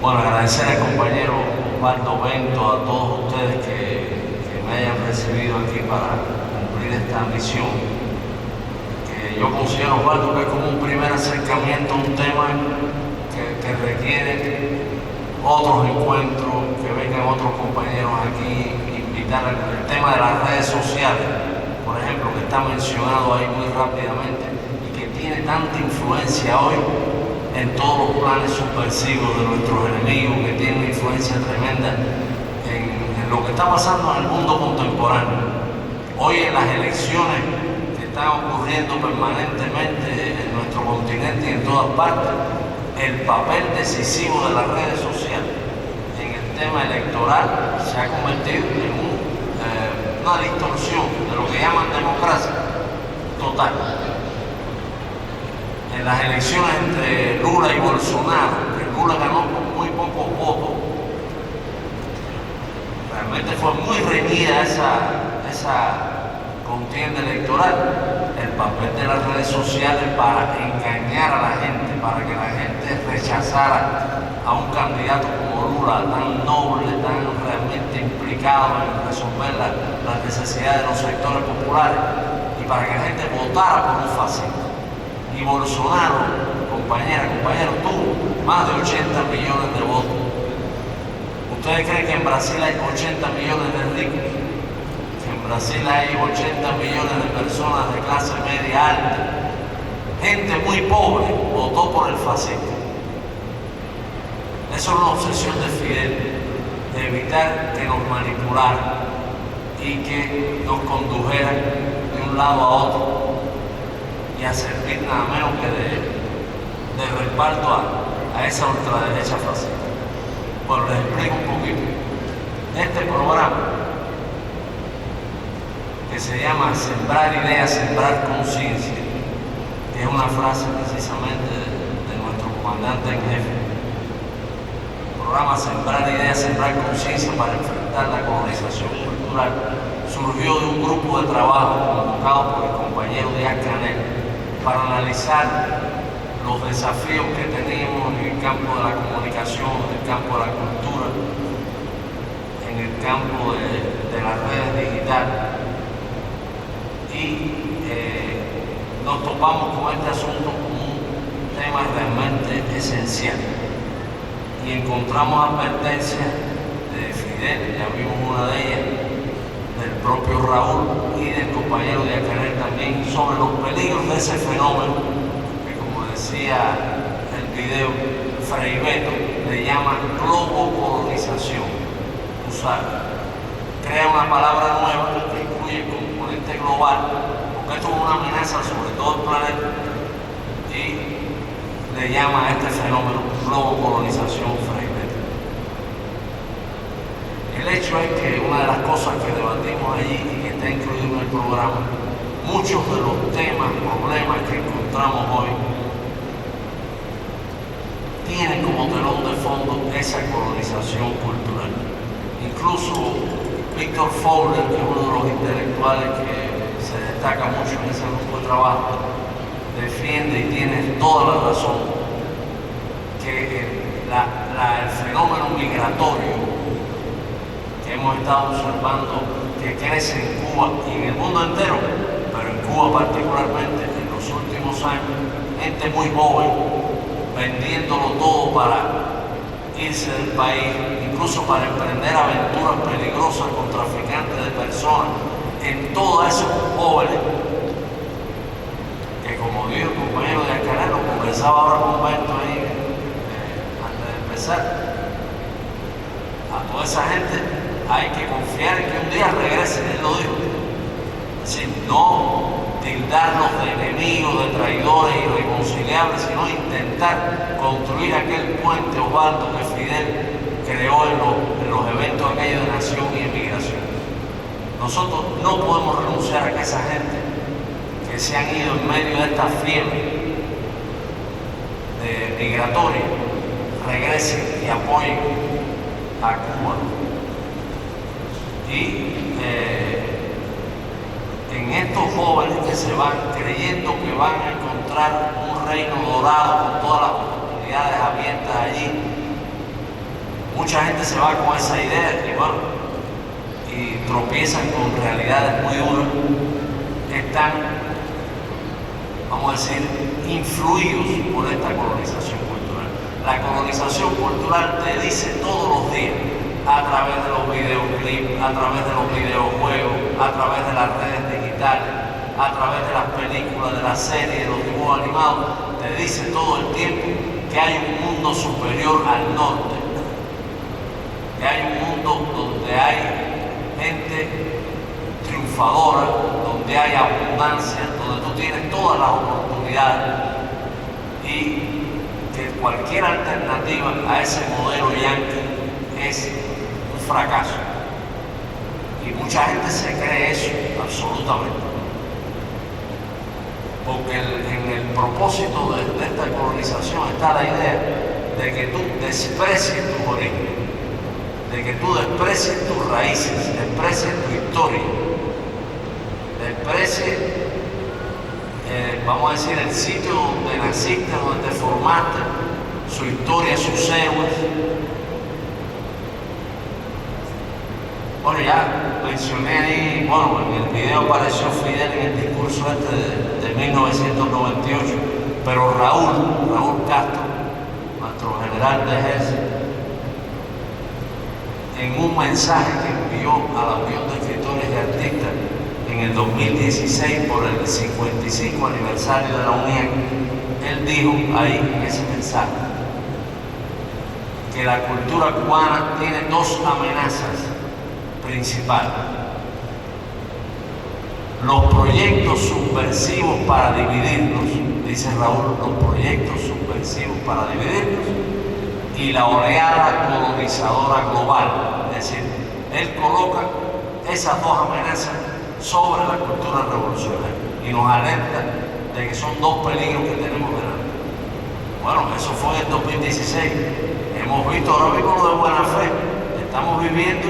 Bueno, agradecer al compañero Osvaldo Bento, a todos ustedes que me hayan recibido aquí para cumplir esta misión, que yo considero, Osvaldo, que es como un primer acercamiento a un tema que requiere otros encuentros, que vengan otros compañeros aquí, invitar al tema de las redes sociales, por ejemplo, que está mencionado ahí muy rápidamente y que tiene tanta influencia hoy en todos los planes subversivos de nuestros enemigos, que tiene una influencia tremenda en lo que está pasando en el mundo contemporáneo. Hoy en las elecciones que están ocurriendo permanentemente en nuestro continente y en todas partes, el papel decisivo de las redes sociales en el tema electoral se ha convertido en una distorsión de lo que llaman democracia total. En las elecciones entre Lula y Bolsonaro, que Lula ganó con muy pocos votos, realmente fue muy reñida esa contienda electoral. El papel de las redes sociales para engañar a la gente, para que la gente rechazara a un candidato como Lula, tan noble, tan realmente implicado en resolver las necesidades de los sectores populares, y para que la gente votara por un fascista. Y Bolsonaro, compañero, tuvo más de 80 millones de votos. ¿Ustedes creen que en Brasil hay 80 millones de ricos? Que en Brasil hay 80 millones de personas de clase media alta. Gente muy pobre votó por el fascismo. Eso es una obsesión de Fidel, de evitar que nos manipularan y que nos condujeran de un lado a otro y a servir nada menos que de respaldo a esa ultraderecha fascista. Bueno, les explico un poquito. Este programa, que se llama Sembrar Ideas, Sembrar Conciencia, que es una frase precisamente de nuestro comandante en jefe. El programa Sembrar Ideas, Sembrar Conciencia para enfrentar la colonización cultural surgió de un grupo de trabajo convocado por el compañero Díaz Canel para analizar los desafíos que teníamos en el campo de la comunicación, en el campo de la cultura, en el campo de las redes digitales. Y nos topamos con este asunto como un tema realmente esencial. Y encontramos advertencias de Fidel, ya vimos una de ellas, del propio Raúl y del compañero de Canel también, sobre los peligros de ese fenómeno que, como decía el video, Frei Beto le llama globocolonización. Crea una palabra nueva que incluye el componente global, porque esto es una amenaza sobre todo el planeta, y le llama a este fenómeno globocolonización Frei Beto. El hecho es que una de las cosas que debatimos allí y que está incluido en el programa, muchos de los temas, problemas que encontramos hoy, tienen como telón de fondo esa colonización cultural. Incluso Víctor Fowler, que es uno de los intelectuales que se destaca mucho en ese grupo de trabajo, defiende y tiene toda la razón que el fenómeno migratorio que hemos estado observando, que crece en Cuba y en el mundo entero, pero en Cuba particularmente en los últimos años, gente muy joven vendiéndolo todo para irse del país, incluso para emprender aventuras peligrosas con traficantes de personas, en todos esos jóvenes que, como dijo el compañero de Alcaraz, lo conversaba ahora con Bento ahí antes de empezar, a toda esa gente hay que confiar en que un día regresen, él lo dijo. Es decir, no tildarlos de enemigos, de traidores irreconciliables, sino intentar construir aquel puente, Osvaldo, que Fidel creó en los eventos aquellos de nación y emigración. Nosotros no podemos renunciar a que esa gente que se han ido en medio de esta fiebre migratoria regresen y apoyen a Cuba. Y en estos jóvenes que se van creyendo que van a encontrar un reino dorado con todas las oportunidades abiertas allí, mucha gente se va con esa idea y bueno, y tropiezan con realidades muy duras que están, vamos a decir, influidos por esta colonización cultural. La colonización cultural te dice todos los días, a través de los videoclips, a través de los videojuegos, a través de las redes digitales, a través de las películas, de las series, de los dibujos animados, te dice todo el tiempo que hay un mundo superior al norte, que hay un mundo donde hay gente triunfadora, donde hay abundancia, donde tú tienes todas las oportunidades y que cualquier alternativa a ese modelo yankee es un fracaso. Y mucha gente se cree eso, absolutamente. Porque en el propósito de esta colonización está la idea de que tú desprecies tus orígenes, de que tú desprecies tus raíces, desprecies tu historia, desprecies, vamos a decir, el sitio donde naciste, donde te formaste, su historia, sus héroes. Bueno, ya mencioné ahí, bueno, en el video apareció Fidel en el discurso este de 1998, pero Raúl Castro, nuestro general de ejército, en un mensaje que envió a la Unión de Escritores y Artistas en el 2016 por el 55 aniversario de la UNIAC, él dijo ahí en ese mensaje que la cultura cubana tiene dos amenazas principales: los proyectos subversivos para dividirnos, dice Raúl, los proyectos subversivos para dividirnos, y la oleada colonizadora global. Es decir, él coloca esas dos amenazas sobre la cultura revolucionaria y nos alerta de que son dos peligros que tenemos delante. Bueno, eso fue en 2016. Hemos visto ahora mismo lo de Buena Fe. Estamos viviendo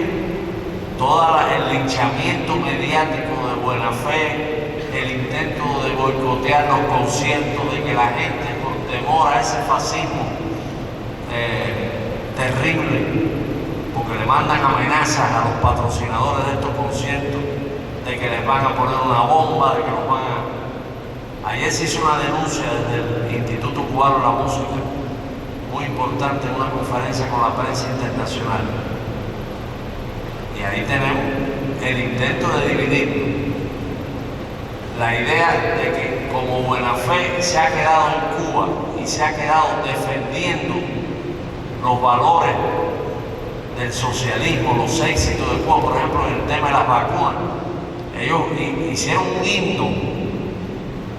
todo el linchamiento mediático de Buena Fe, el intento de boicotear los conciertos, de que la gente con temor a ese fascismo terrible, porque le mandan amenazas a los patrocinadores de estos conciertos, de que les van a poner una bomba, de que los van a... Ayer se hizo una denuncia desde el Instituto Cubano de la Música, muy importante, en una conferencia con la prensa internacional. Y ahí tenemos el intento de dividir. La idea de que como Buena Fe se ha quedado en Cuba y se ha quedado defendiendo los valores del socialismo, los éxitos de Cuba, por ejemplo, en el tema de las vacunas. Ellos hicieron un himno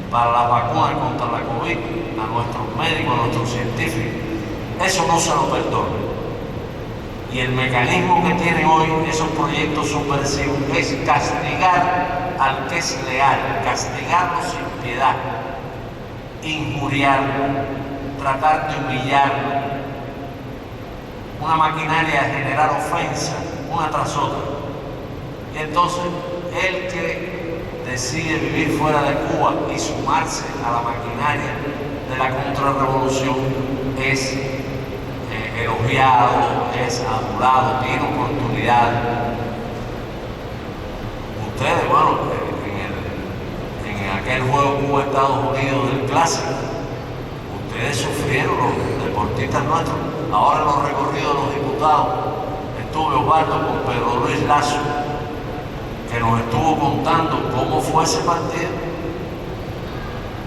para las vacunas contra la COVID, a nuestros médicos, a nuestros científicos. Eso no se lo perdona. Y el mecanismo que tienen hoy esos proyectos subversivos es castigar al que es leal, castigarlo sin piedad, injuriarlo, tratar de humillarlo. Una maquinaria de generar ofensa una tras otra. Y entonces el que decide vivir fuera de Cuba y sumarse a la maquinaria de la contrarrevolución es elogiado, es adulado, tiene oportunidades. Ustedes, bueno, en aquel juego Cuba-Estados Unidos del Clásico, ustedes sufrieron, los deportistas nuestros. Ahora en los recorridos de los diputados estuve Osvaldo con Pedro Luis Lazo, que nos estuvo contando cómo fue ese partido,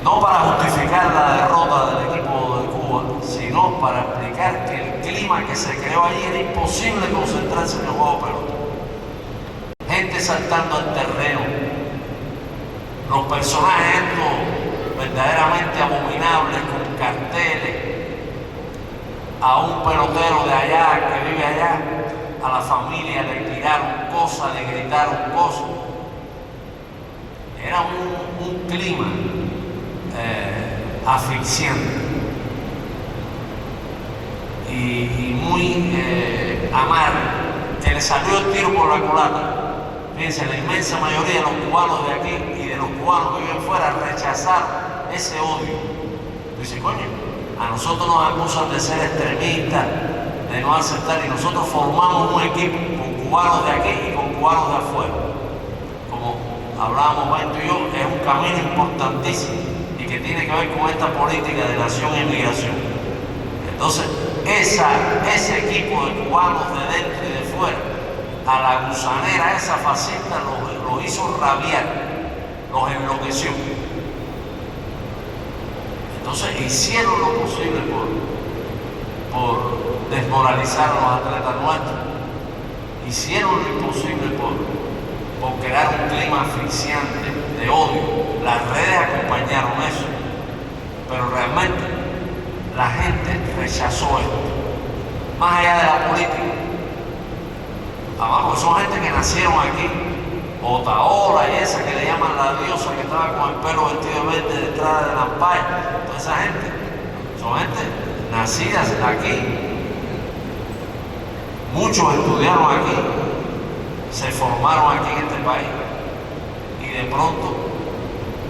no para justificar la derrota del equipo de Cuba, sino para explicar que el clima que se creó allí era imposible concentrarse en el juego de pelota. Gente saltando al terreno, los personajes estos verdaderamente abominables con carteles, a un pelotero de allá que vive allá, a la familia le tiraron cosas, le gritaron cosas. Era un clima asfixiante y muy amargo, que le salió el tiro por la culata. Fíjense, la inmensa mayoría de los cubanos de aquí y de los cubanos que viven fuera rechazaron ese odio. Dice, coño, a nosotros nos acusan de ser extremistas, de no aceptar, y nosotros formamos un equipo con cubanos de aquí y con cubanos de afuera. Como hablábamos Bento y yo, es un camino importantísimo y que tiene que ver con esta política de nación e inmigración. Entonces, ese equipo de cubanos de dentro y de fuera, a la gusanera esa fascista los hizo rabiar, los enloqueció. Entonces hicieron lo posible por desmoralizar a los atletas nuestros, hicieron lo imposible por crear un clima asfixiante de odio. Las redes acompañaron eso, pero realmente la gente rechazó esto, más allá de la política. Además, porque son gente que nacieron aquí, Otaola y esa que le llaman la diosa, que estaba con el pelo vestido de verde detrás de la paya. Toda esa gente son gente nacidas aquí, muchos estudiaron aquí, se formaron aquí en este país y de pronto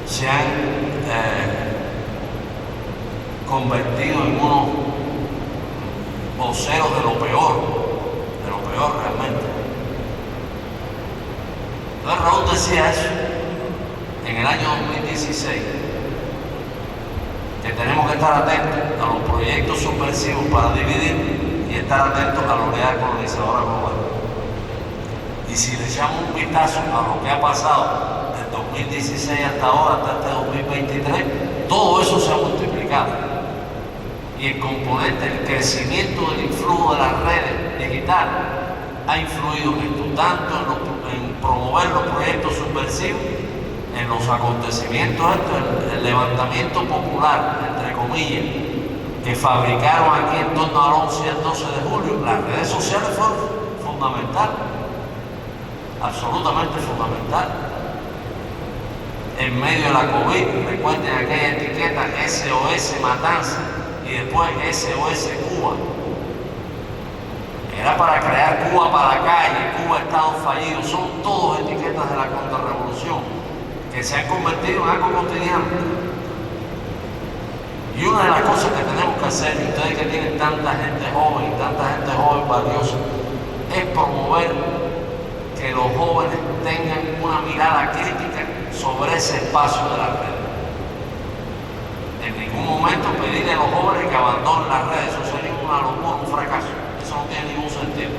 se han convertido en unos voceros de lo peor realmente. Entonces Raúl decía eso en el año 2016, que tenemos que estar atentos a los proyectos subversivos para dividir y estar atentos a la oleada colonizadora global. Y si le echamos un vistazo a lo que ha pasado desde 2016 hasta ahora, hasta este 2023, todo eso se ha multiplicado. Y el componente, el crecimiento del influjo de las redes digitales ha influido en esto, tanto en promover los proyectos subversivos, en los acontecimientos estos, el levantamiento popular, entre comillas, que fabricaron aquí en torno al 11 y al 12 de julio. Las redes sociales fueron fundamentales, absolutamente fundamentales. En medio de la COVID, recuerden aquella etiqueta SOS Matanza y después SOS Cuba. Era para crear Cuba para la calle, Cuba Estado fallido. Son todas etiquetas de la contrarrevolución que se han convertido en algo cotidiano. Y una de las cosas que tenemos que hacer, y ustedes que tienen tanta gente joven valiosa, es promover que los jóvenes tengan una mirada crítica sobre ese espacio de las redes. En ningún momento pedirle a los jóvenes que abandonen las redes, eso sería una locura, un fracaso. Eso no tiene ningún sentido,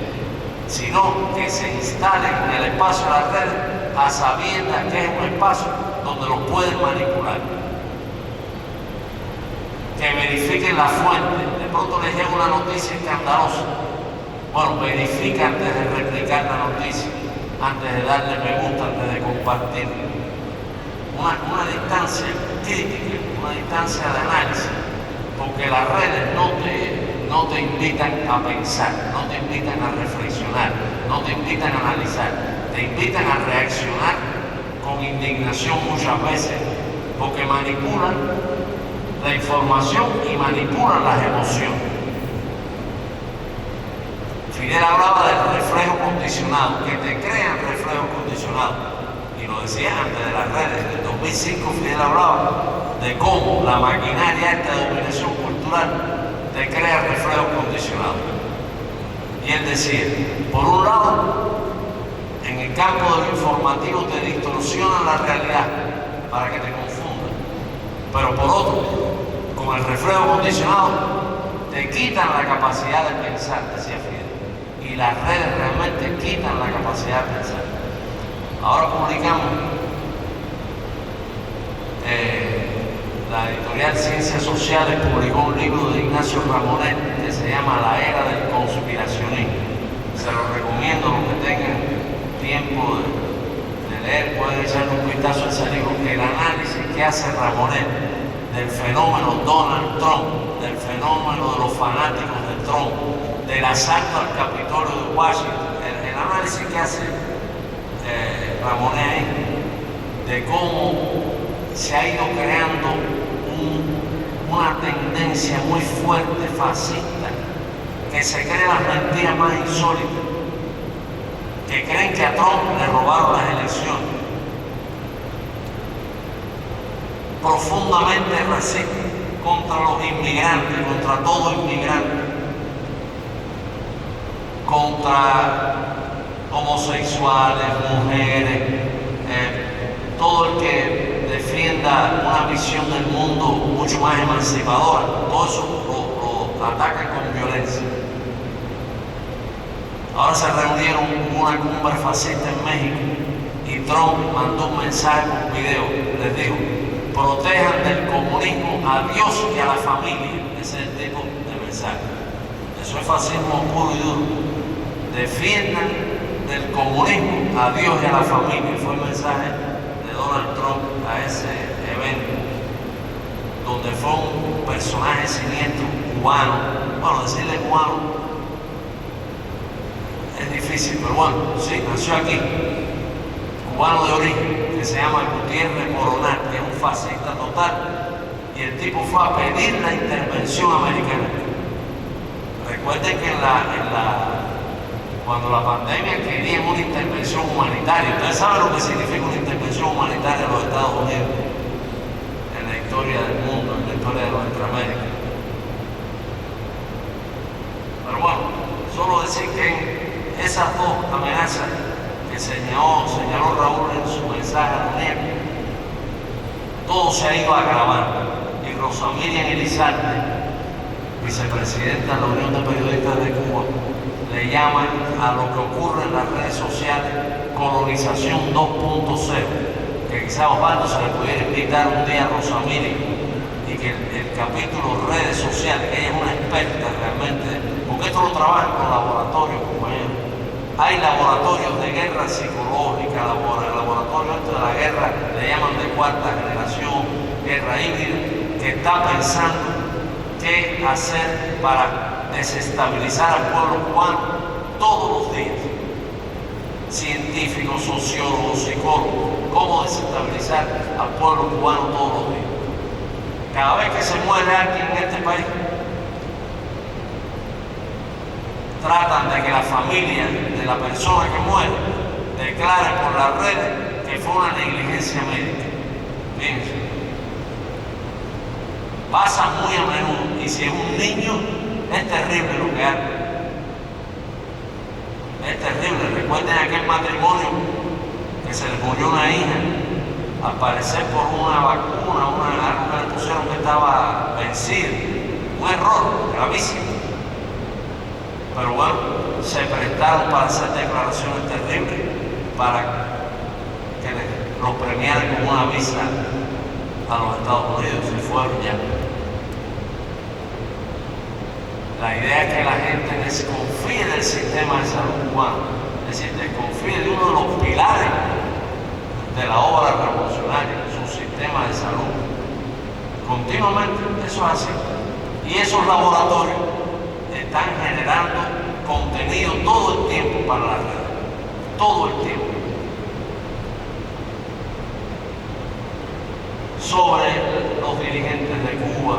sino que se instalen en el espacio de las redes a sabiendas que es un espacio donde los pueden manipular, que verifiquen la fuente. De pronto les llega una noticia escandalosa, bueno, verifica antes de replicar la noticia, antes de darle me gusta, antes de compartir. Una distancia crítica, una distancia de análisis, porque las redes no te invitan a pensar, no te invitan a reflexionar, no te invitan a analizar, te invitan a reaccionar con indignación muchas veces, porque manipulan la información y manipulan las emociones. Fidel hablaba del reflejo condicionado, que te crean reflejos condicionados. Y lo decía antes de las redes. En el 2005 Fidel hablaba de cómo la maquinaria esta de dominación cultural te crea reflejos condicionados. Y él decía, por un lado, en el campo de lo informativo te distorsionan la realidad para que te confundan. Pero por otro, con el reflejo condicionado, te quitan la capacidad de pensar, decía Fidel. Y las redes realmente quitan la capacidad de pensar. Ahora publicamos la editorial Ciencias Sociales publicó un libro de Ignacio Ramonet que se llama La Era del Conspiracionismo. Se lo recomiendo a los que tengan tiempo de leer, pueden echarle un vistazo a ese libro. El análisis que hace Ramonet del fenómeno Donald Trump, del fenómeno de los fanáticos de Trump, del asalto al Capitolio de Washington, el análisis que hace Ramonet de cómo se ha ido creando una tendencia muy fuerte fascista, que se creen las mentiras más insólitas, que creen que a Trump le robaron las elecciones, profundamente racista contra los inmigrantes, contra todo inmigrante, contra homosexuales, mujeres, todo el que defienda una visión del mundo mucho más emancipadora, todo eso lo atacan con violencia. Ahora se reunieron en una cumbre fascista en México y Trump mandó un mensaje por video. Les dijo: protejan del comunismo a Dios y a la familia. Ese es el tipo de mensaje. Eso es fascismo puro y duro. Defiendan del comunismo a Dios y a la familia. Fue el mensaje de Donald Trump a ese evento, donde fue un personaje siniestro cubano. Bueno, decirle cubano es difícil, pero bueno, sí, nació aquí, cubano de origen, que se llama Gutiérrez Moronat, que es un fascista total, y el tipo fue a pedir la intervención americana. Recuerden que cuando la pandemia querían una intervención humanitaria, ustedes saben lo que significa una intervención humanitaria en los Estados Unidos, en la historia del mundo, en la historia de nuestra América. Pero bueno, solo decir que esas dos amenazas que señaló Raúl en su mensaje a la UNED, todo se ha ido agravando. Y Rosa Miriam Elizalde, vicepresidenta de la Unión de Periodistas de Cuba, le llaman a lo que ocurre en las redes sociales colonización 2.0, que quizás a Osvaldo se le pudiera invitar un día a Rosa Miriam, y que el capítulo redes sociales, ella es una experta realmente, porque esto lo trabajan con laboratorios, compañeros. Hay laboratorios de guerra psicológica, laboratorios de la guerra, le llaman de cuarta generación, guerra híbrida, que está pensando qué hacer para desestabilizar al pueblo cubano todos los días. Científicos, sociólogos, psicólogos, cómo desestabilizar al pueblo cubano todos los días. Cada vez que se muere alguien en este país, tratan de que la familia de la persona que muere declare por las redes que fue una negligencia médica. Fíjense. Pasa muy a menudo, y si es un niño, es terrible lo que hace. Es terrible. Recuerden aquel matrimonio que se les murió una hija, al parecer por una vacuna, algo que le pusieron que estaba vencido. Un error gravísimo. Pero bueno, se prestaron para hacer declaraciones terribles, para que los premiaran con una visa a los Estados Unidos, y fueron ya. La idea es que la gente desconfíe del sistema de salud cubano, es decir, desconfíe de uno de los pilares de la obra revolucionaria, su sistema de salud. Continuamente, eso es así. Y esos laboratorios están generando contenido todo el tiempo para la red, todo el tiempo, sobre los dirigentes de Cuba.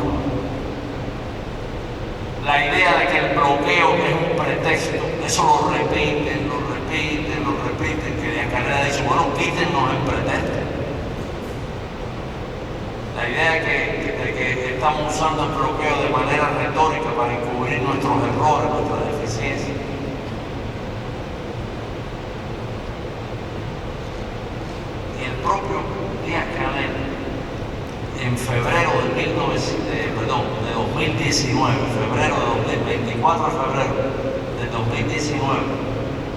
La idea de que el bloqueo es un pretexto, eso lo repiten, que Díaz-Canel dice: bueno, quítennos el pretexto. La idea de que estamos usando el bloqueo de manera retórica para encubrir nuestros errores, nuestras deficiencias. Y el propio Díaz-Canel, en febrero de 2019, 24 de febrero de 2019,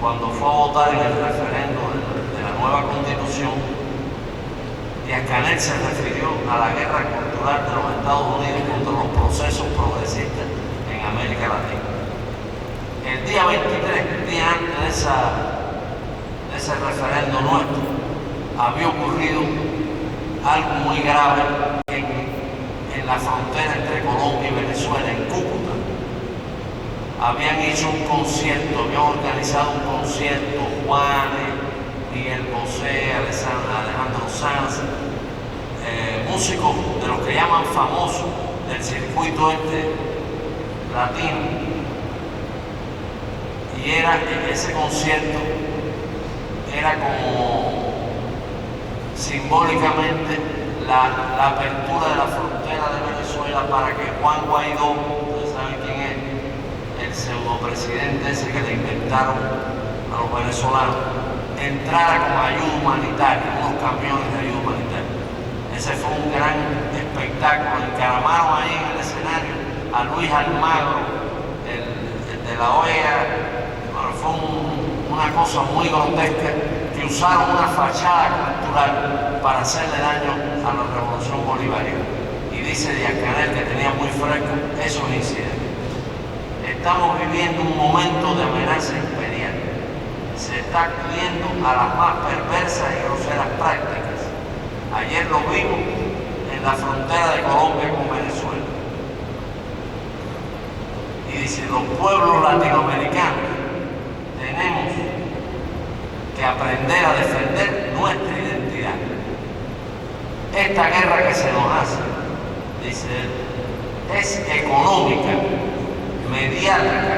cuando fue a votar en el referendo de la nueva Constitución, Díaz-Canel se refirió a la guerra cultural de los Estados Unidos contra los procesos progresistas en América Latina. El día 23, el día antes de ese referendo nuestro, había ocurrido algo muy grave en la frontera entre Colombia y Venezuela, en Cúcuta. Habían hecho un concierto, habían organizado un concierto Juanes, Miguel Bosé, Alejandro Sanz, músicos de los que llaman famosos del circuito latino. Y ese concierto era como simbólicamente la apertura de la frontera de Venezuela para que Juan Guaidó, ustedes saben quién es, el pseudopresidente ese que le inventaron a los venezolanos, entrara con ayuda humanitaria, unos camiones de ayuda humanitaria. Ese fue un gran espectáculo. Encaramaron ahí en el escenario a Luis Almagro, el de la OEA. Bueno, fue una cosa muy grotesca, que usaron una fachada cultural para hacerle daño a la revolución bolivariana. Y dice Díaz-Canel, que tenía muy fresco esos incidentes. Estamos viviendo un momento de amenaza imperial. Se está acudiendo a las más perversas y groseras prácticas. Ayer lo vimos en la frontera de Colombia con Venezuela. Y dice, los pueblos latinoamericanos tenemos que aprender a defender nuestra identidad. Esta guerra que se nos hace, dice él, es económica, mediática,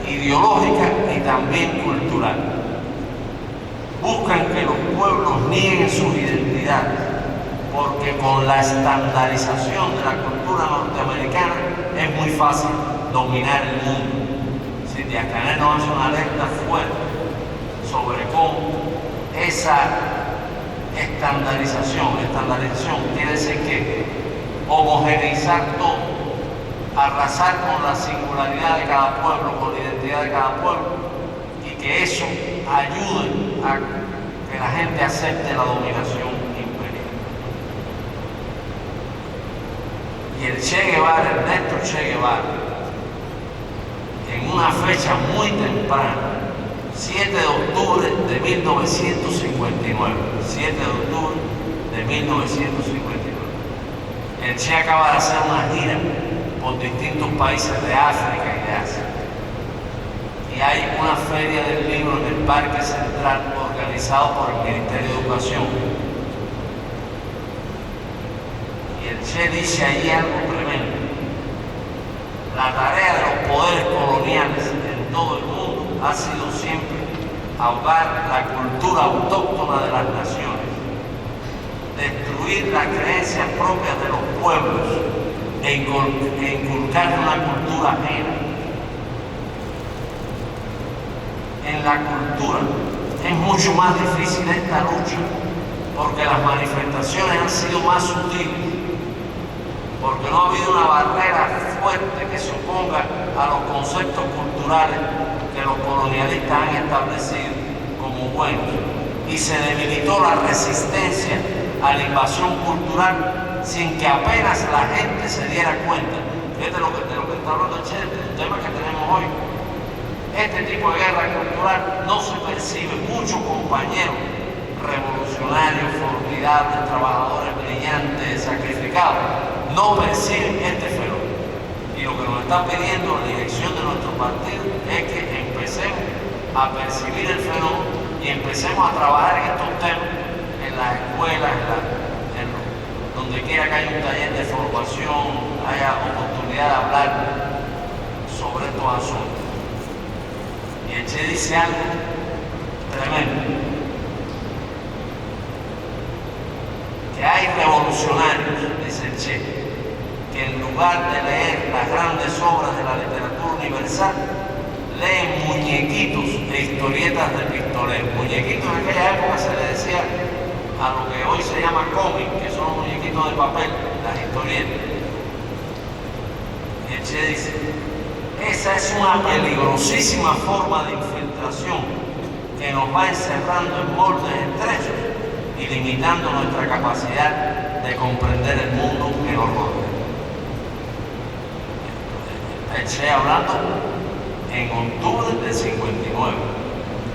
ideológica y también cultural. Buscan que los pueblos nieguen sus identidades, porque con la estandarización de la cultura norteamericana es muy fácil dominar el mundo. Si Díaz-Canel nos hace una alerta fuerte sobre cómo esa estandarización quiere decir que homogeneizar todo, arrasar con la singularidad de cada pueblo, con la identidad de cada pueblo, y que eso ayude a que la gente acepte la dominación imperial. Y el Che Guevara, Ernesto Che Guevara, en una fecha muy temprana, 7 de octubre de 1959, 7 de octubre de 1959, el Che acaba de hacer una gira por distintos países de África y de Asia. Y hay una feria del libro en el Parque Central organizado por el Ministerio de Educación. Y el Che dice allí algo tremendo. La tarea de los poderes coloniales en todo el mundo ha sido siempre ahogar la cultura autóctona de las naciones, destruir las creencias propias de los pueblos e inculcar una cultura ajena. En la cultura es mucho más difícil esta lucha, porque las manifestaciones han sido más sutiles, porque no ha habido una barrera fuerte que se oponga a los conceptos culturales que los colonialistas han establecido como buenos, y se debilitó la resistencia a la invasión cultural sin que apenas la gente se diera cuenta. Fíjate de lo que está hablando el Che, el tema que tenemos hoy. Este tipo de guerra cultural no se percibe. Muchos compañeros revolucionarios, formidables, trabajadores brillantes, sacrificados, no perciben este fenómeno. Y lo que nos está pidiendo la dirección de nuestro partido es que empecemos a percibir el fenómeno y empecemos a trabajar en estos temas en las escuelas, donde quiera que haya un taller de formación, haya oportunidad de hablar sobre estos asuntos. Y el Che dice algo tremendo, que hay revolucionarios, dice el Che, que en lugar de leer las grandes obras de la literatura universal, leen muñequitos e historietas de pistolero. Muñequitos en aquella época se le decía a lo que hoy se llama cómic, que son muñequitos de papel, las historietas. Y el Che dice, esa es una peligrosísima forma de infiltración que nos va encerrando en moldes estrechos y limitando nuestra capacidad de comprender el mundo que nos rodea. El Che hablando en octubre del 59.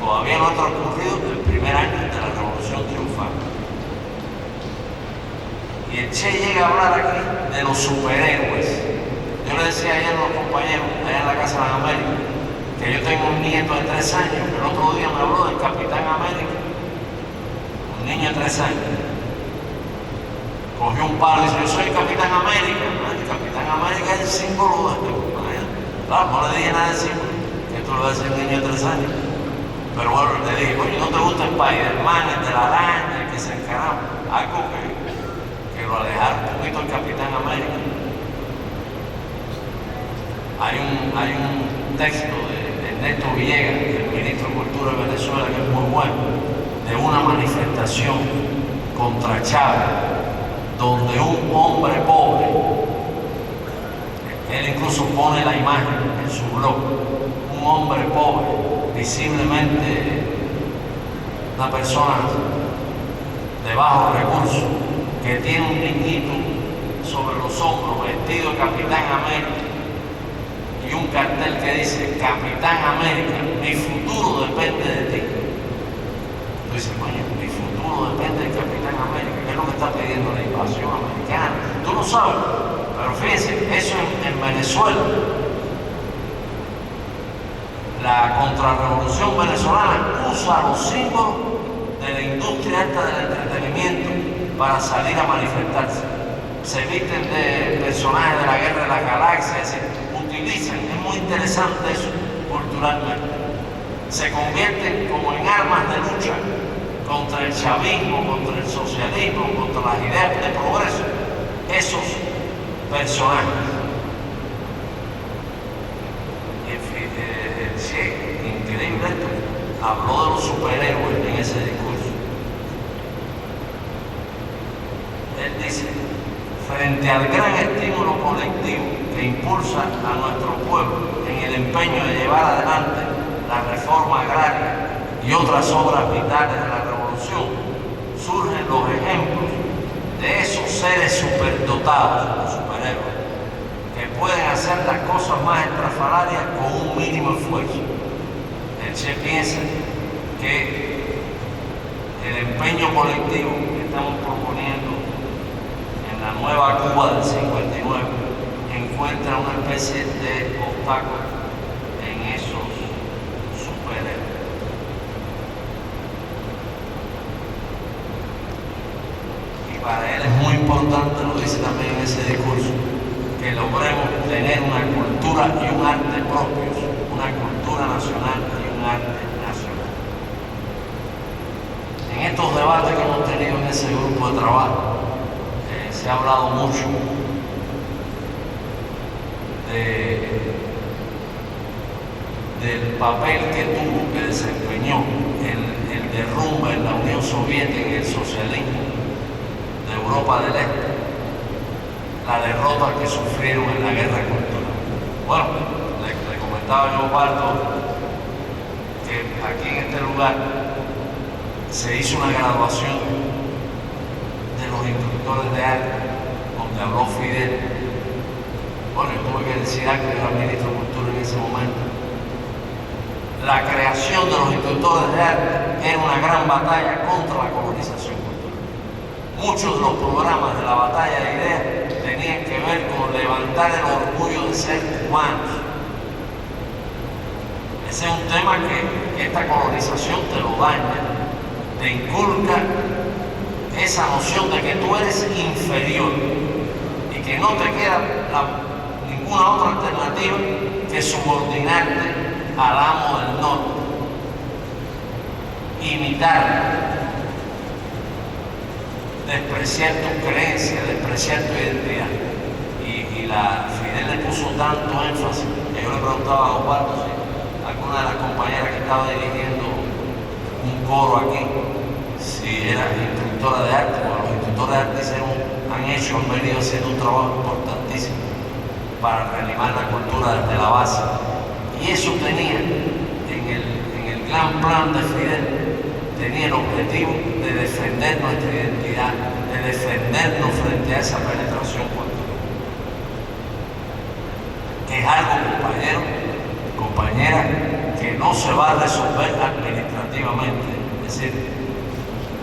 Todavía no ha transcurrido el primer año de la Revolución Triunfal. Y el Che llega a hablar aquí de los superhéroes. Yo le decía ayer a los compañeros, allá en la Casa de las Américas, que yo tengo un nieto de 3 años, que el otro día me habló del Capitán América. Un niño de 3 años. Cogió un palo y dice, yo soy el Capitán América. El Capitán América es el símbolo de este. Claro, no le dije nada de símbolo. Esto lo va a decir un niño de 3 años. Pero bueno, le dije, oye, ¿no te gusta el Spider-Man, el de la araña, el que se encaraba? Algo que lo alejara un poquito el Capitán América. Hay un texto de Ernesto Villegas, el ministro de Cultura de Venezuela, que es muy bueno, de una manifestación contra Chávez, donde un hombre pobre, él incluso pone la imagen en su blog, un hombre pobre, visiblemente una persona de bajos recursos, que tiene un niñito sobre los hombros vestido de Capitán América y un cartel que dice: Capitán América, mi futuro depende de ti. Tú dices, coño, mi futuro depende del Capitán América. ¿Qué es lo que está pidiendo la invasión americana? Tú no sabes, pero fíjense, eso en Venezuela. La contrarrevolución venezolana usa los símbolos de la industria esta del entretenimiento para salir a manifestarse. Se visten de personajes de la Guerra de las Galaxias, utilizan, es muy interesante eso culturalmente. Se convierten como en armas de lucha contra el chavismo, contra el socialismo, contra las ideas de progreso, esos personajes. Sí, increíble esto. Habló de los superhéroes en ese discurso. Él dice: frente al gran estímulo colectivo que impulsa a nuestro pueblo en el empeño de llevar adelante la reforma agraria y otras obras vitales de la revolución, surgen los ejemplos de esos seres superdotados, los superhéroes, que pueden hacer las cosas más estrafalarias con un mínimo esfuerzo. El Che piensa que el empeño colectivo que estamos proponiendo en la nueva Cuba del 59 encuentra una especie de obstáculo en esos superhéroes. Y para él es muy importante, lo dice también en ese discurso, que logremos tener una cultura y un arte propios, una cultura nacional y un arte nacional. En estos debates que hemos tenido en ese grupo de trabajo, se ha hablado mucho del papel que tuvo, que desempeñó el derrumbe en la Unión Soviética, en el socialismo de Europa del Este, la derrota que sufrieron en la guerra cultural. Bueno, le comentaba yo, Osvaldo, que aquí en este lugar se hizo una graduación de los instructores de arte, donde habló Fidel. Bueno, yo tuve que decir algo, yo era ministro de Cultura en ese momento. La creación de los instructores de arte era una gran batalla contra la colonización cultural. Muchos de los programas de la batalla de ideas tenían que ver con levantar el orgullo de ser cubanos. Ese es un tema que esta colonización te lo daña, te inculca esa noción de que tú eres inferior y que no te queda ninguna otra alternativa que subordinarte al amo del norte, imitarlo, despreciar tu creencia, despreciar tu identidad. Y Fidel le puso tanto énfasis que yo le preguntaba a Osvaldo si alguna de las compañeras que estaba dirigiendo un coro aquí, si era instructora de arte, porque los instructores de arte han venido haciendo un trabajo importantísimo para reanimar la cultura desde la base. Y eso tenía, en el gran plan de Fidel, tenía el objetivo de defender nuestra identidad, de defendernos frente a esa penetración cultural. Que es algo, compañeros, compañeras, que no se va a resolver administrativamente. Es decir,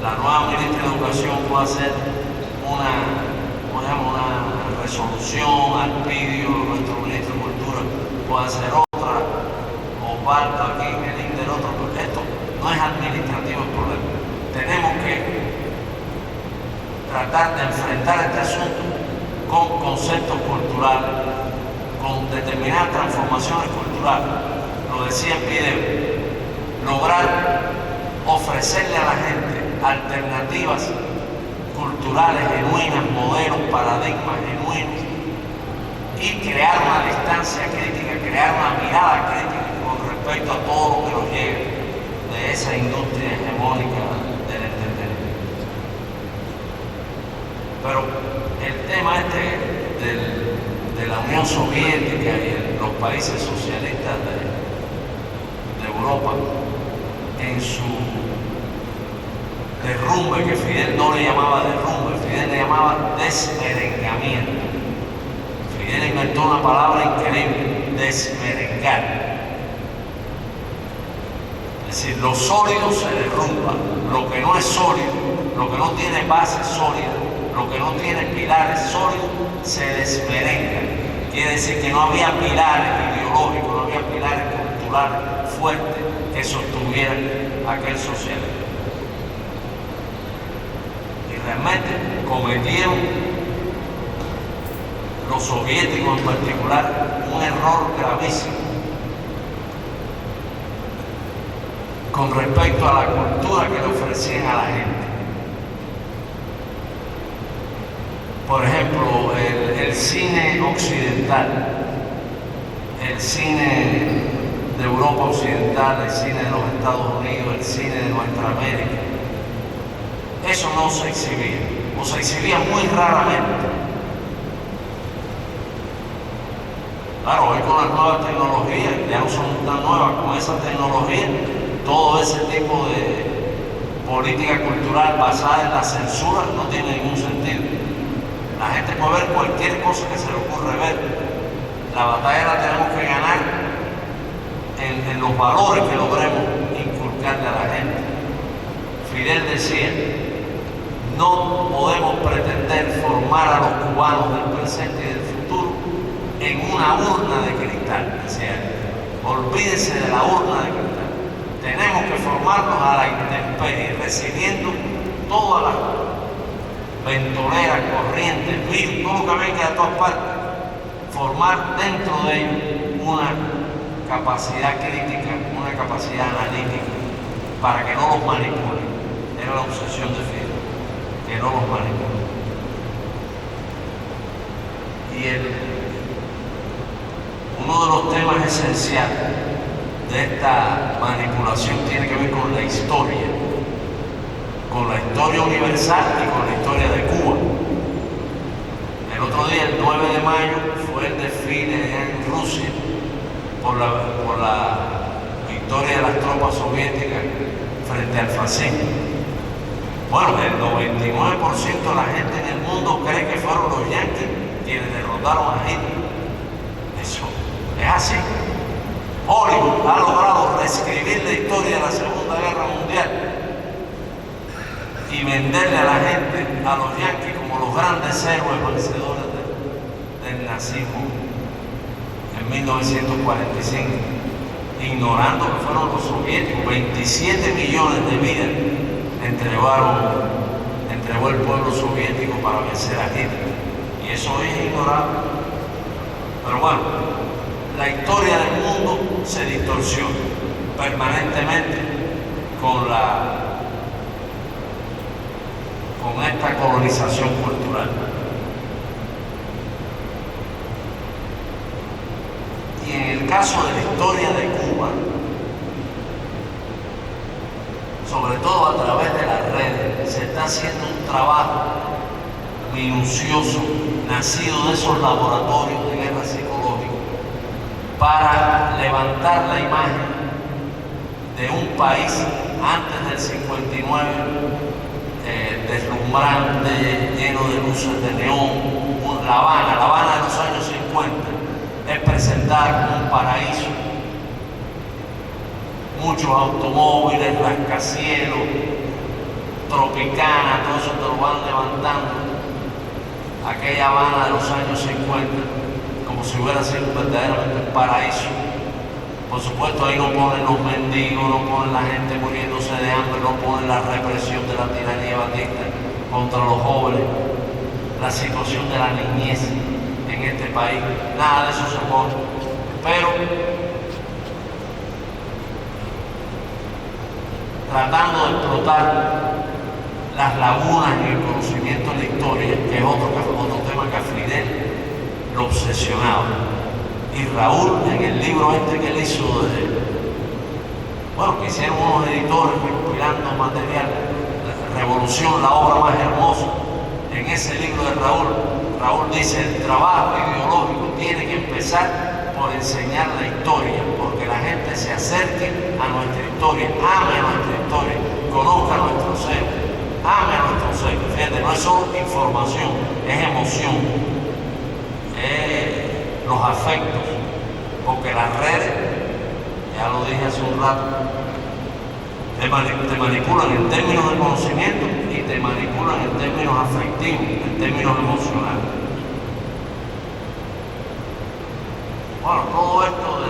la nueva ministra de Educación puede hacer una resolución al pidio, nuestro ministro de Cultura puede hacer otra, Osvaldo aquí, el otro, porque esto no es administrativo el problema. Tenemos que tratar de enfrentar este asunto con conceptos culturales, con determinadas transformaciones culturales. Lo decía en video, lograr ofrecerle a la gente alternativas culturales genuinas, modelos, paradigmas genuinos y crear una distancia crítica crear una mirada crítica con respecto a todo lo que nos llega de esa industria hegemónica del entretenimiento. Pero el tema de la Unión Soviética y los países socialistas de Europa, en su derrumbe, que Fidel no le llamaba derrumbe, Fidel le llamaba desmerengamiento. Fidel inventó una palabra increíble: desmerengar. Es decir, lo sólido se derrumba, lo que no es sólido, lo que no tiene base sólida, lo que no tiene pilares sólidos, se desmerenga. Quiere decir que no había pilares ideológicos, no había pilares culturales fuertes que sostuvieran aquel socialismo. Y realmente cometieron, los soviéticos en particular, un error gravísimo con respecto a la cultura que le ofrecían a la gente. Por ejemplo, el cine occidental, el cine de Europa occidental, el cine de los Estados Unidos, el cine de nuestra América, eso no se exhibía, o se exhibía muy raramente. Claro, hoy con las nuevas tecnologías, ya no son tan nuevas, con esa tecnología, todo ese tipo de política cultural basada en la censura no tiene ningún sentido. La gente puede ver cualquier cosa que se le ocurre ver. La batalla la tenemos que ganar en los valores que logremos inculcarle a la gente. Fidel decía: no podemos pretender formar a los cubanos del presente y del futuro en una urna de cristal. Decía, olvídense de la urna de cristal. Tenemos que formarnos a la intemperie, recibiendo todas las ventoleras, corrientes, virus, todo lo que venga de todas partes. Formar dentro de ellos una capacidad crítica, una capacidad analítica, para que no los manipulen. Era la obsesión de Fidel, que no los manipulen. Y uno de los temas esenciales de esta manipulación tiene que ver con la historia universal y con la historia de Cuba. El otro día, el 9 de mayo, fue el desfile en Rusia por la victoria de las tropas soviéticas frente al fascismo. Bueno, el 99% de la gente en el mundo cree que fueron los yanquis quienes derrotaron a Hitler. Eso es así. Hollywood ha logrado reescribir la historia de la Segunda Guerra Mundial y venderle a la gente, a los yanquis, como los grandes héroes vencedores del nazismo en 1945, ignorando que fueron los soviéticos. 27 millones de vidas entregó el pueblo soviético para vencer a Hitler, y eso es ignorable. Pero bueno, la historia del mundo se distorsiona permanentemente con esta colonización cultural. Y en el caso de la historia de Cuba, sobre todo a través de las redes, se está haciendo un trabajo minucioso, nacido de esos laboratorios de guerra psicológica, para levantar la imagen de un país antes del 59, deslumbrante, lleno de luces de neón. La Habana de los años 50 es presentada como un paraíso. Muchos automóviles, rascacielos, Tropicana, todo eso te lo van levantando. Aquella Habana de los años 50, como si hubiera sido verdaderamente un paraíso. Por supuesto, ahí no ponen los mendigos, no ponen la gente muriéndose de hambre, no ponen la represión de la tiranía Batista contra los jóvenes, la situación de la niñez en este país. Nada de eso se pone. Pero tratando de explotar las lagunas en el conocimiento de la historia, que es otro tema que a Fidel lo obsesionaba. Y Raúl, en el libro este que él hizo, que hicieron unos editores recopilando material, Revolución, la obra más hermosa, en ese libro de Raúl dice: el trabajo ideológico tiene que empezar por enseñar la historia, porque la gente se acerque a nuestra historia, ame a nuestra historia, conozca nuestros héroes, ame a nuestros héroes. Fíjate, no es solo información, es emoción, es los afectos, porque las redes, ya lo dije hace un rato, te manipulan en términos de conocimiento y te manipulan en términos afectivos, en términos emocionales. Bueno, todo esto de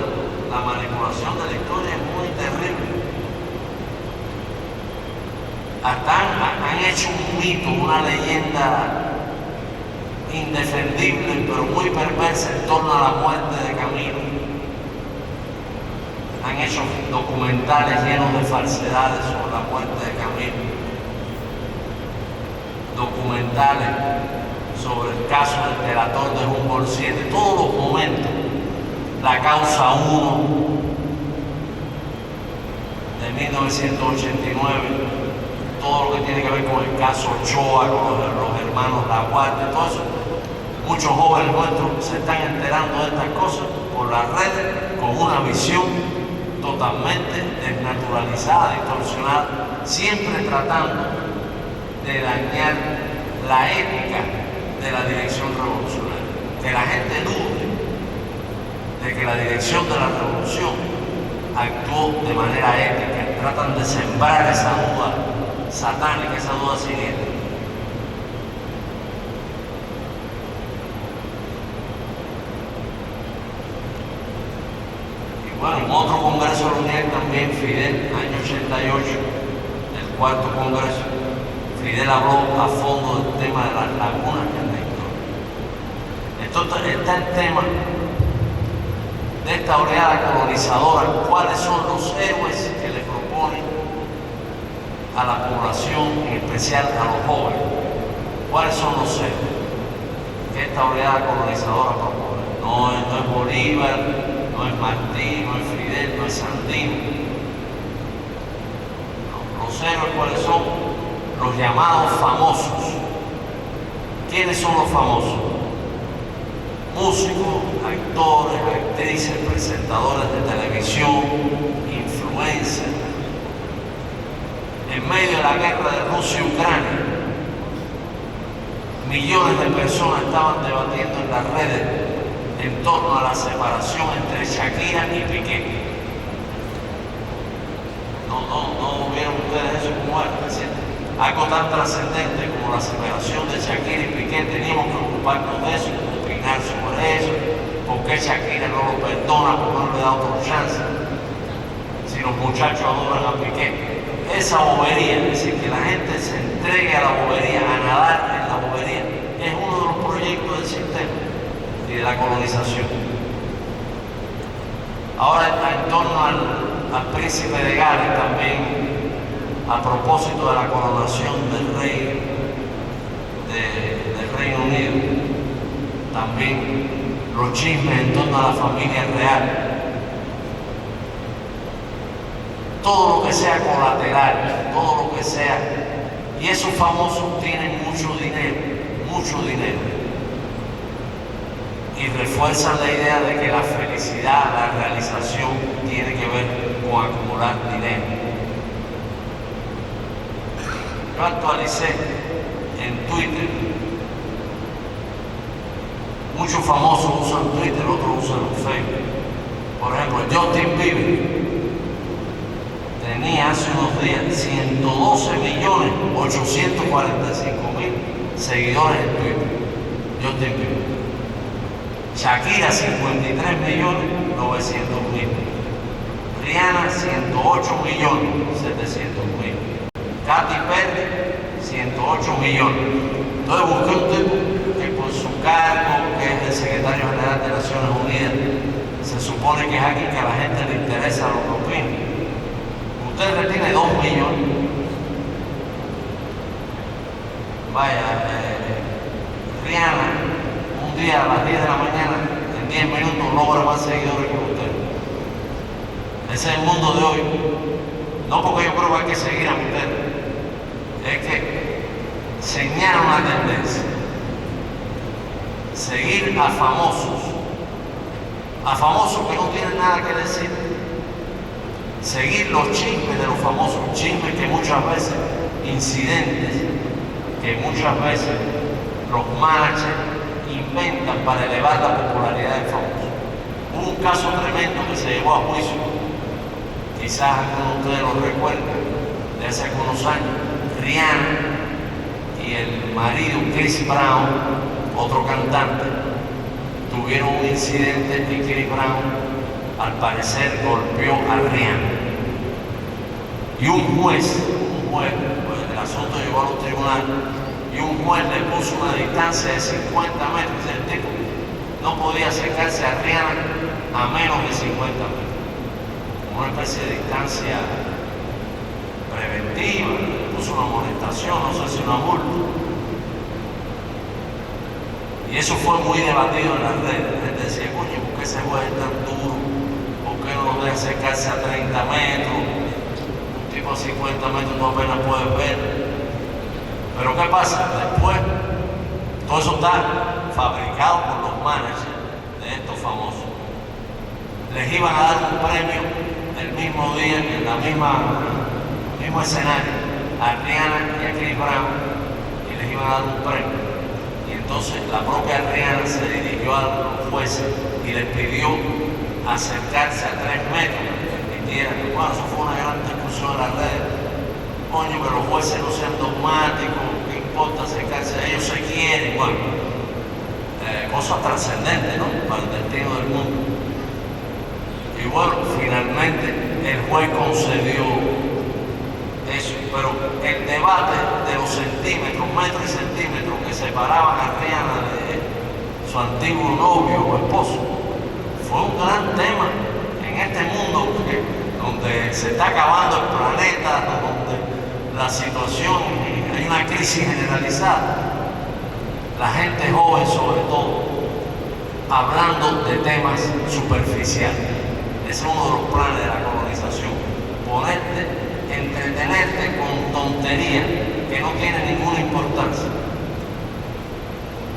la manipulación de la historia es muy terrible. Hasta han hecho un mito, una leyenda indefendible, pero muy perversa en torno a la muerte de Camilo. Han hecho documentales llenos de falsedades sobre la muerte de Camilo, documentales sobre el caso del delator de Humboldt 7, todos los momentos, la causa 1 de 1989, todo lo que tiene que ver con el caso Ochoa, con los hermanos La Guardia, todo eso. Muchos jóvenes nuestros se están enterando de estas cosas por las redes con una visión totalmente desnaturalizada, distorsionada, siempre tratando de dañar la ética de la dirección revolucionaria. Que la gente dude de que la dirección de la revolución actuó de manera ética, tratan de sembrar esa duda satánica, esa duda siniestra. Bueno, en otro congreso reunión también Fidel, año 88, el cuarto congreso, Fidel habló a fondo del tema de las lagunas en la historia. Entonces está el tema de esta oleada colonizadora, cuáles son los héroes que le proponen a la población, en especial a los jóvenes, cuáles son los héroes que esta oleada colonizadora propone. No es Bolívar, no es Martí, no es Fidel, no es Sandino. No, los héroes, ¿cuáles son? Los llamados famosos. ¿Quiénes son los famosos? Músicos, actores, actrices, presentadores de televisión, influencers. En medio de la guerra de Rusia y Ucrania, millones de personas estaban debatiendo en las redes en torno a la separación entre Shakira y Piqué. ¿No vieron ustedes eso como algo tan trascendente como la separación de Shakira y Piqué? Teníamos que ocuparnos de eso, opinar sobre eso, por qué Shakira no lo perdona, por no le da otra chance, si los muchachos adoran a Piqué. Esa bobería, es decir, que la gente se entregue a la bobería, a nadar en la bobería, es uno de los proyectos del sistema y de la colonización. Ahora, en torno al príncipe de Gales, también a propósito de la coronación del rey del Reino Unido, también los chismes en torno a la familia real, todo lo que sea colateral, todo lo que sea, y esos famosos tienen mucho dinero, y refuerzan la idea de que la felicidad, la realización tiene que ver con acumular dinero. Yo actualicé en Twitter, muchos famosos usan Twitter, otros usan Facebook. Por ejemplo, Justin Bieber tenía hace unos días 112.845.000 seguidores en Twitter. Justin Bieber. Shakira 53.900.000. Rihanna 108.700.000. Katy Perry 108 millones. Entonces busqué un tipo que por su cargo, que es el secretario general de Naciones Unidas, se supone que es alguien que a la gente le interesa lo que opina. Usted le tiene 2 millones. Vaya, Rihanna, un día a las 10 de la mañana, en 10 minutos logra más seguidores que usted. Ese es el mundo de hoy. No porque yo creo que hay que seguir a ustedes, es que señala una tendencia. Seguir a famosos que no tienen nada que decir. Seguir los chismes de los famosos, chismes que muchas veces, incidentes que muchas veces los managers inventan para elevar la popularidad del famoso. Hubo un caso tremendo que se llevó a juicio, quizás algunos de ustedes lo recuerden, de hace algunos años. Rihanna y el marido Chris Brown, otro cantante, tuvieron un incidente y Chris Brown al parecer golpeó a Rihanna. Y un juez, pues el asunto llegó a los tribunales, y un juez le puso una distancia de 50 metros. El tipo no podía acercarse a Rihanna a menos de 50 metros. Una especie de distancia preventiva, le puso una amonestación, no sé si una multa. Y eso fue muy debatido en las redes. La gente decía, coño, ¿por qué ese juez es tan duro? ¿Por qué no lo deja acercarse a 30 metros? Un tipo a 50 metros tú apenas puedes ver. Pero ¿qué pasa? Después, todo eso está fabricado por los managers de estos famosos. Les iban a dar un premio el mismo día, en el mismo escenario, a Rihanna y a Chris Brown, y les iban a dar un premio. Y entonces la propia Rihanna se dirigió a los jueces y les pidió acercarse a 3 metros, que permitieran. Bueno, eso fue una gran discusión en las redes. Coño, que los jueces no sean dogmáticos, ¿qué importa acercarse a ellos? Se quieren, bueno, cosas trascendentes, ¿no?, para el destino del mundo. Y bueno, finalmente el juez concedió eso, pero el debate de los centímetros, metros y centímetros que separaban a Rihanna de su antiguo novio o esposo fue un gran tema en este mundo donde se está acabando el planeta, donde la situación, hay una crisis generalizada. La gente joven, sobre todo, hablando de temas superficiales. Ese es uno de los planes de la colonización. Entretenerte con tonterías que no tienen ninguna importancia.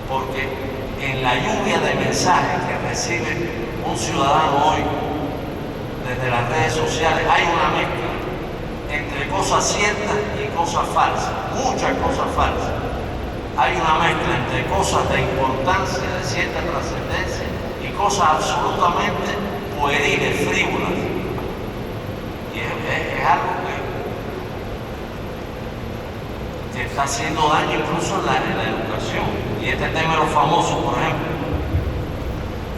Porque en la lluvia de mensajes que recibe un ciudadano hoy desde las redes sociales, hay una mezcla entre cosas ciertas y cosas falsas, muchas cosas falsas. Hay una mezcla entre cosas de importancia, de cierta trascendencia, y cosas absolutamente pueriles, frívolas. Y es algo que está haciendo daño incluso en la educación. Y este tema de los famosos, por ejemplo.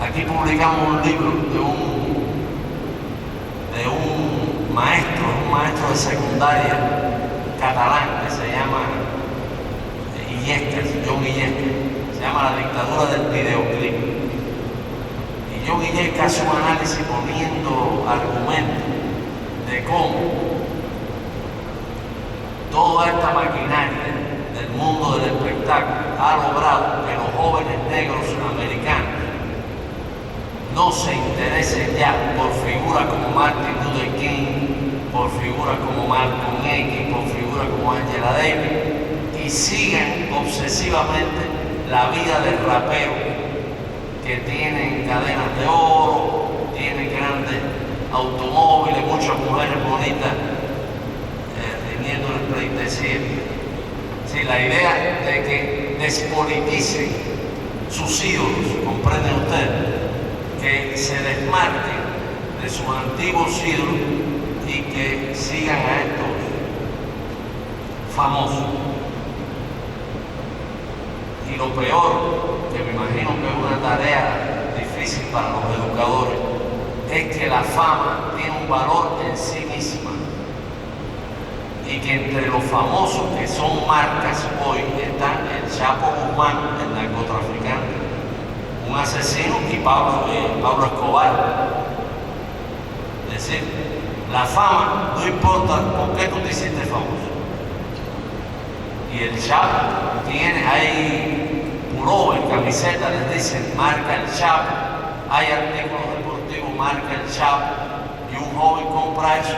Aquí publicamos un libro de un maestro de secundaria catalán que se llama Illescas, John Illescas. Se llama La dictadura del videoclip. Y John Illescas hace un análisis poniendo argumentos de cómo toda esta maquinaria del mundo del espectáculo ha logrado que los jóvenes negros americanos no se interesen ya por figuras como Martin Luther King, por figuras como Malcolm X, por figuras como Angela Davis, y siguen obsesivamente la vida del rapero, que tienen cadenas de oro, tienen grandes automóviles, muchas mujeres bonitas rindiéndole pleitesía. Sí, la idea de que despoliticen sus ídolos, ¿comprenden ustedes? Que se desmarquen de sus antiguos ídolos y que sigan a estos famosos. Y lo peor, que me imagino que es una tarea difícil para los educadores, es que la fama tiene un valor en sí misma. Y que entre los famosos que son marcas hoy están el Chapo Guzmán, el narcotraficante, un asesino, y Pablo Escobar. Es decir, la fama no importa por qué tú te hiciste famoso. Y el Chapo tiene ahí pullover, camiseta, les dicen marca el Chapo. hay artículos deportivos, marca el Chapo, y un joven compra eso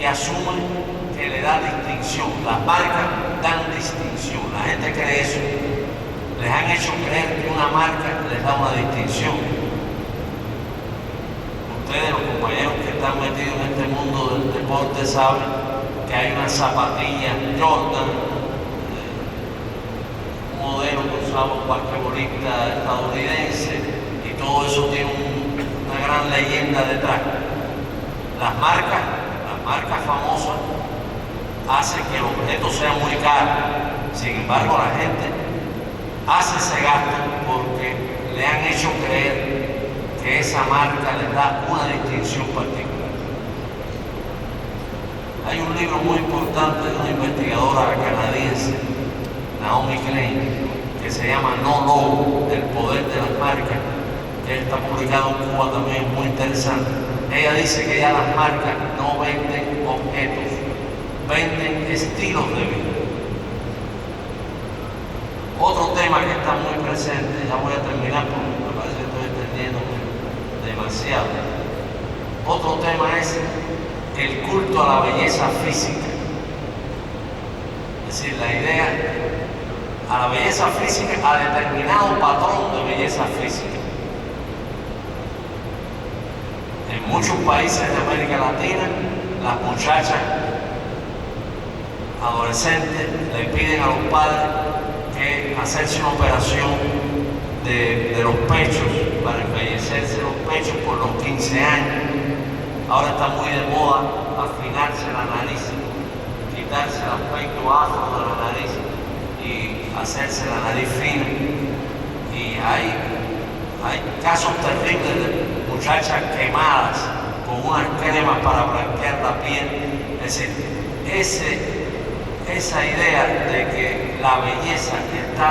y asume que le da distinción. Las marcas dan distinción, la gente cree eso. Les han hecho creer que una marca les da una distinción. Ustedes, los compañeros que están metidos en este mundo del deporte, saben que hay unas zapatillas Jordan, un modelo que usaba un basquetbolista estadounidense, y todo eso tiene una gran leyenda detrás. Las marcas famosas hacen que el objeto sea muy caro. Sin embargo, la gente hace ese gasto porque le han hecho creer que esa marca les da una distinción particular. Hay un libro muy importante de una investigadora canadiense, Naomi Klein, que se llama No Logo, el poder de las marcas, que está publicado en Cuba también, muy interesante. Ella dice que ya las marcas no venden objetos, venden estilos de vida. Otro tema que está muy presente, ya voy a terminar porque me parece que estoy extendiéndome demasiado. Otro tema es el culto a la belleza física. Es decir, la idea a la belleza física, a determinado patrón de belleza física. En muchos países de América Latina, las muchachas adolescentes le piden a los padres que hacerse una operación de los pechos, para embellecerse los pechos por los 15 años. Ahora está muy de moda afinarse la nariz, quitarse el aspecto afro de la nariz y hacerse la nariz fina. Y hay casos terribles de muchachas quemadas con unas cremas para blanquear la piel. Es decir, esa idea de que la belleza está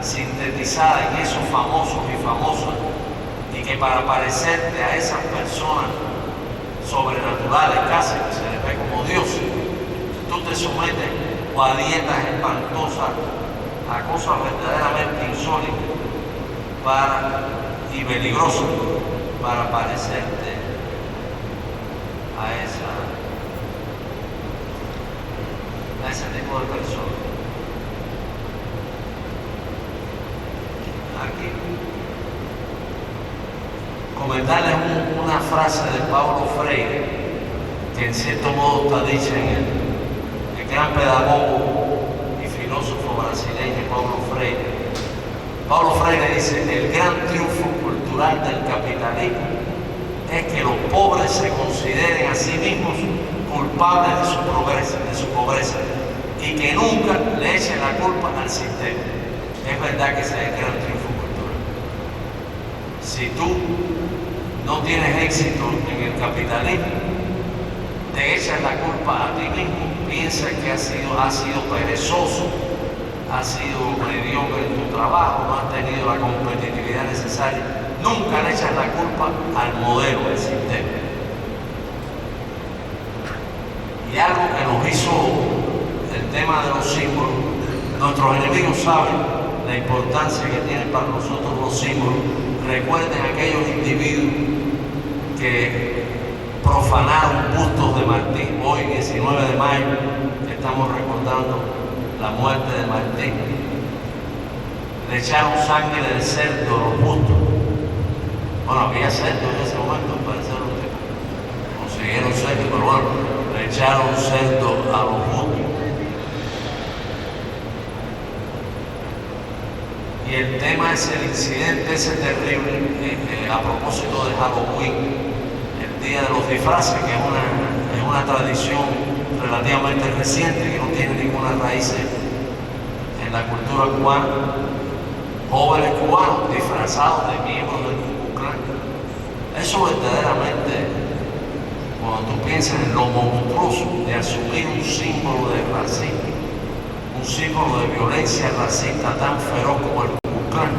sintetizada en esos famosos y famosas, y que para parecerte a esas personas sobrenaturales, casi que se les ve como dioses, tú te sometes a dietas espantosas, a cosas verdaderamente insólitas y peligrosas para parecerte a ese tipo de personas. Aquí comentarles una frase de Paulo Freire, que en cierto modo está dicha en el gran pedagogo y filósofo brasileño Paulo Freire. Paulo Freire dice: el gran triunfo cultural del capitalismo es que los pobres se consideren a sí mismos culpables de su pobreza y que nunca le echen la culpa al sistema. Es verdad que ese es el gran triunfo cultural. Si tú no tienes éxito en el capitalismo, te echas la culpa a ti mismo, piensas que has sido perezoso, has sido mediocre en tu trabajo, no has tenido la competitividad necesaria. Nunca le echas la culpa al modelo del sistema. Y algo que nos hizo el tema de los símbolos, nuestros enemigos saben la importancia que tienen para nosotros los símbolos. Recuerden aquellos individuos que profanaron bustos de Martí. Hoy, 19 de mayo, estamos recordando la muerte de Martí. Le echaron sangre del cerdo a los bustos. Bueno, había cerdo en ese momento, parece que consiguieron cerdo, pero bueno, le echaron cerdo a los bustos. Y el tema es el incidente ese terrible a propósito de Halloween, el día de los disfraces, que es una tradición relativamente reciente, que no tiene ninguna raíz en la cultura cubana. Jóvenes cubanos disfrazados de miembros del Ku Klux Klan. Eso verdaderamente, cuando tú piensas en lo monstruoso de asumir un símbolo de racismo, un símbolo de violencia racista tan feroz como el Ku Klux Klan,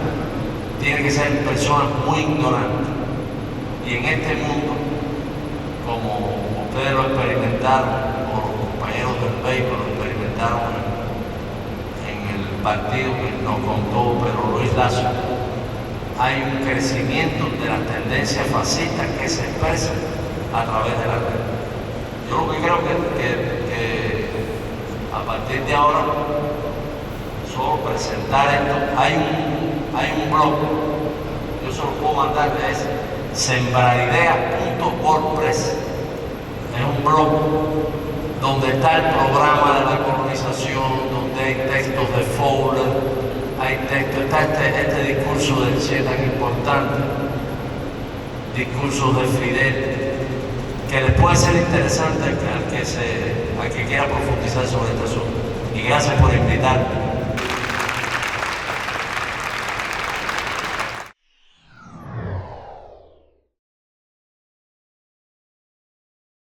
tiene que ser personas muy ignorantes. Y en este mundo, como ustedes lo experimentaron, o los compañeros del béisbol lo experimentaron en el partido que nos contó Pedro Luis Lazo, hay un crecimiento de las tendencias fascistas que se expresan a través de la red. Yo lo que creo que a partir de ahora, solo presentar esto, hay un blog, yo se lo puedo mandar, es sembrarideas.wordpress. Es un blog donde está el programa de la colonización, donde hay textos de Fowler, hay textos, está este discurso del Che tan importante, discursos de Fidel, que les puede ser interesante al que quiera profundizar sobre este asunto. Y gracias por invitarme.